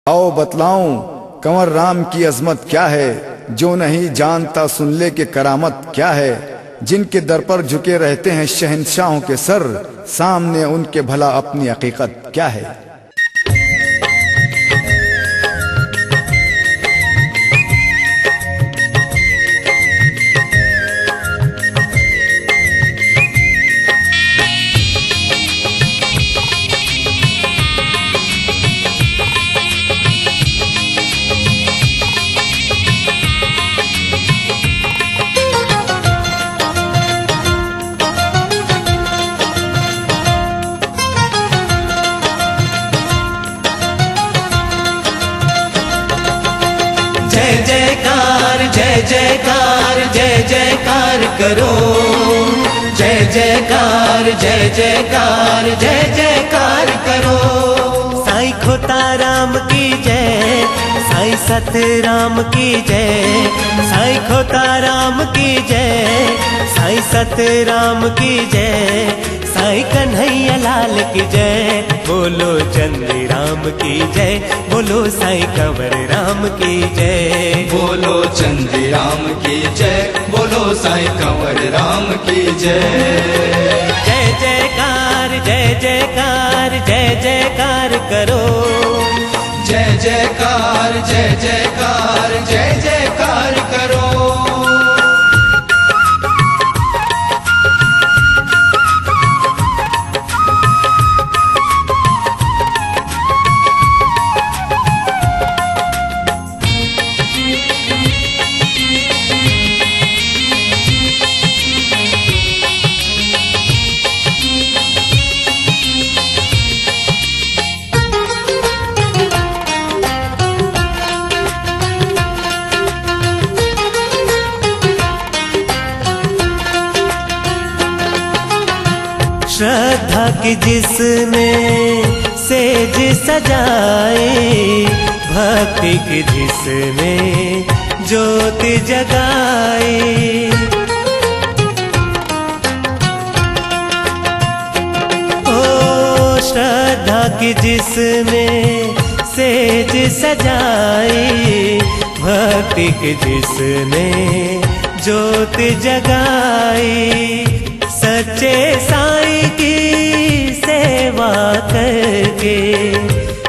आओ बतलाऊं कंवर राम की अजमत क्या है, जो नहीं जानता सुन ले के करामत क्या है। जिनके दर पर झुके रहते हैं शहंशाहों के सर, सामने उनके भला अपनी हकीकत क्या है। जय जयकार जय जयकार जय जयकार करो, जय जयकार जय जयकार जय जयकार करो। साईं खोता राम की जय, साईं सतराम की जय, साईं खोता राम की जय, साईं सतराम की जय, साईं कन्हैया लाल की जय। बोलो चंद्री राम की जय, बोलो साईं कंवर राम की जय। बोलो चंद्री राम की जय, बोलो साईं कंवर राम की जय। जय जयकार जय जयकार जय जयकार करो, जय जयकार जय जयकार जय जयकार करो। श्रद्धा की जिसने सेज सजाए, भक्ति की जिसने ज्योति जगाए। ओ श्रद्धा की जिसने सेज सजाए, भक्ति की जिसने ज्योति जगाई। सच्चे साईं की सेवा करके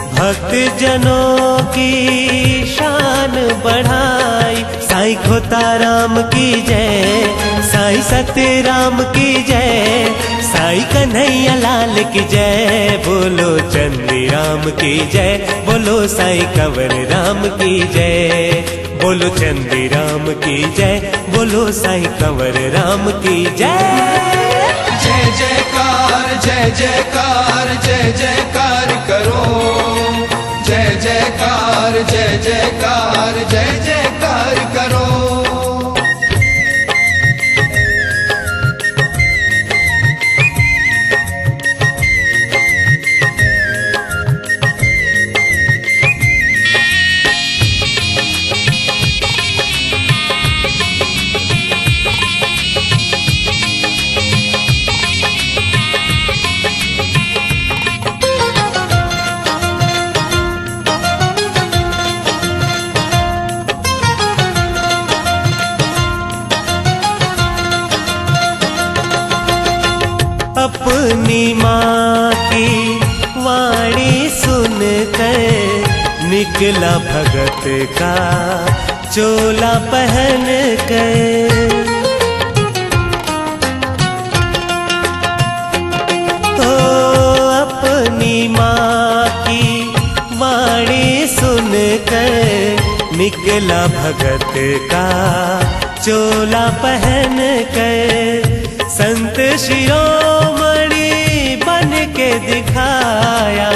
भक्त जनों की शान बढ़ाई। साईं खोता राम की जय, साईं सतराम की जय, साईं कन्हैया लाल की जय। बोलो चंद्री राम की जय, बोलो साईं कंवर राम की जय। बोलो चंद्री राम की जय, बोलो साईं कंवर राम की जय। जय जयकार जय जयकार जय जयकार करो, जय जयकार जय जयकार जय जयकार करो। अपनी माँ की वाणी सुनकर निकला भगत का चोला पहन कर। तो अपनी माँ की वाणी सुनकर निकला भगत का चोला पहन कर। संत शिरोमणि बन के दिखाया,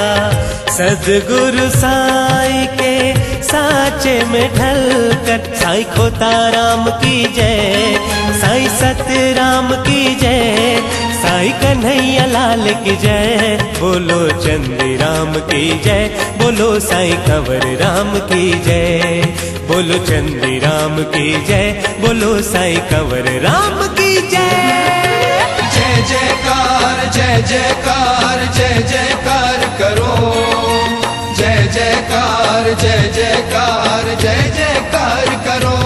सद्गुरु साईं के साचे में ढलकर। साईं खोता राम की जय, साईं सतराम की जय, साईं कन्हैया लाल की जय। बोलो चंद्री राम की जय, बोलो साईं कंवर राम की जय। बोलो चंद्री राम की जय, बोलो साईं कंवर राम की जय। जय जयकार जय जयकार जय जयकार करो, जय जय जयकार जय जयकार जय जयकार करो।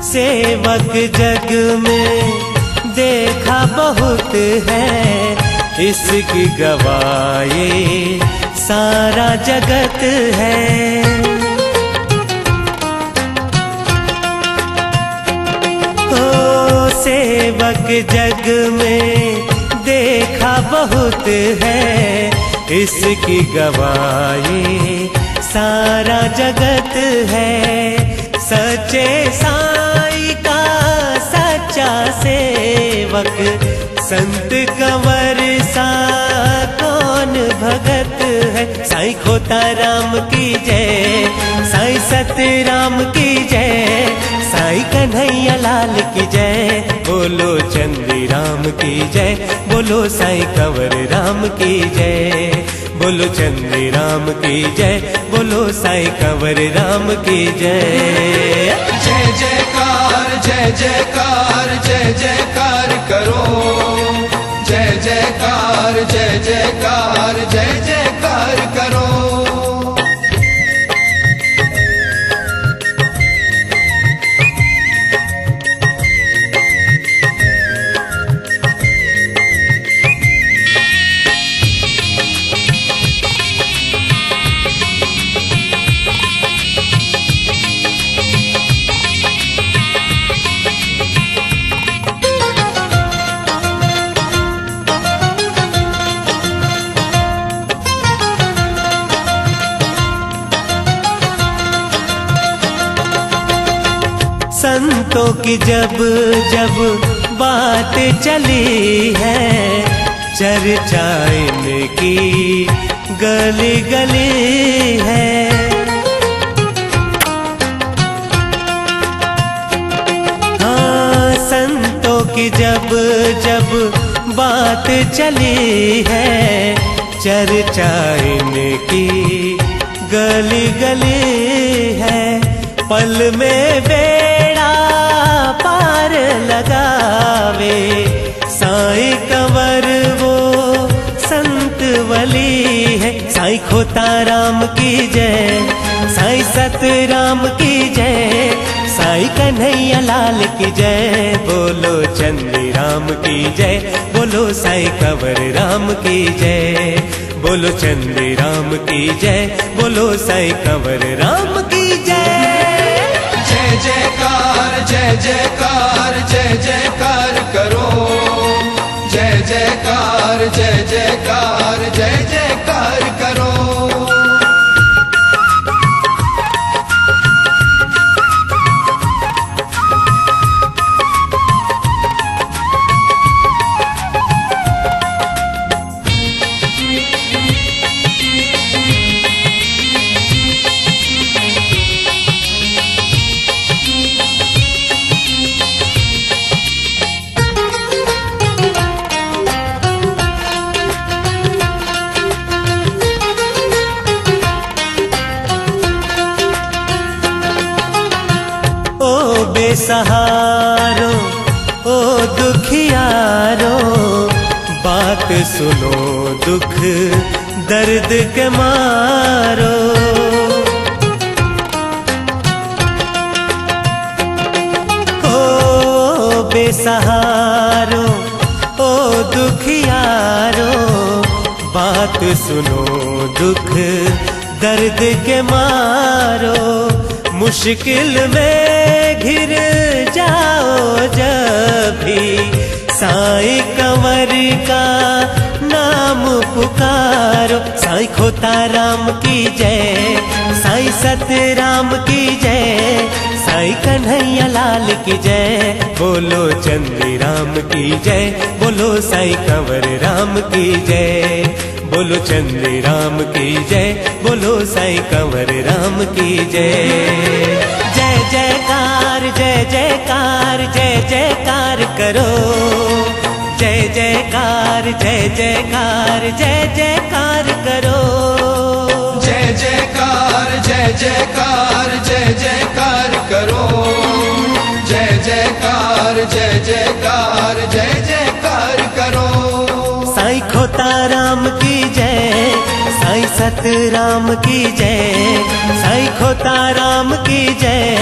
सेवक जग में देखा बहुत है, इसकी गवाही सारा जगत है। ओ सेवक जग में देखा बहुत है, इसकी गवाही सारा जगत है। सच्चे साईं का सच्चा सेवक, संत कंवर सा कौन भगत है। साईं खोता राम की जय, साईं सतराम की जय, साईं कन्हैया लाल की जय। बोलो चंदी राम की जय, बोलो साईं कंवर राम की जय। बोलो चंदी राम की जय, बोलो साईं कंवर राम की जय। जय जयकार जय जयकार जय जयकार करो। जय जयकार जय जयकार जय जयकार करो। संतों की जब जब बात चली है, चर्चा इनकी गली गली है। हाँ, संतों की जब जब बात चली है, चर्चा इनकी गली गली है। पल में बेड़ा पार लगावे साईं कंवर वो संत वली है। साईं खोता राम की जय, साईं सतराम की जय, साईं कन्हैया लाल की जय। बोलो चंदी राम की जय, बोलो साईं कंवर राम की जय। बोलो चंदी राम की जय, बोलो साईं कंवर राम की जय। जय जयकार जय जयकार जय जयकार करो। जय जयकार जय जयकार जय जयकार करो। बेसहारो ओ दुखियारो, बात सुनो दुख दर्द के मारो। ओ बेसहारो ओ दुखियारो, बात सुनो दुख दर्द के मारो। मुश्किल में घिर जाओ जब भी, साईं कंवर का नाम पुकारो। साईं खोता राम की जय, साईं सतराम की जय, साईं कन्हैया लाल की जय, बोलो चंदी राम की जय, बोलो साईं कंवर राम की जय, बोलो चंदी राम की जय, बोलो साईं कंवर राम की जय। जय जयकार जय जयकार जय जयकार करो, जय जयकार जय जयकार जय जयकार करो। जय जयकार जय जयकार जय जयकार करो, जय जयकार जय जयकार जय जयकार करो। साईं खोता राम की जय, साईं सतराम की जय, साईं खोता राम की जय,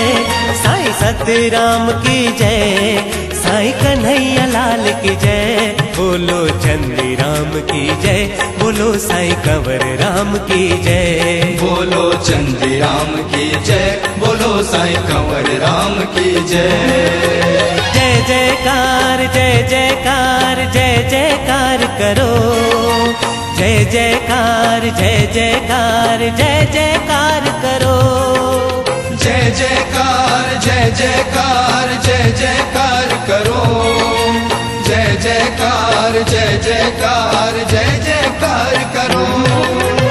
साईं सतराम की जय, साईं कन्हैया लाल की जय, बोलो चंदी राम की जय, बोलो साईं कंवर राम की जय, बोलो चंदी राम की जय, बोलो साईं कंवर राम की जय। जय जयकार जय जयकार जय जयकार करो, जय जयकार जय जयकार जय जयकार करो। जय जयकार जय जयकार जय जयकार करो, जय जयकार जय जयकार जय जयकार करो।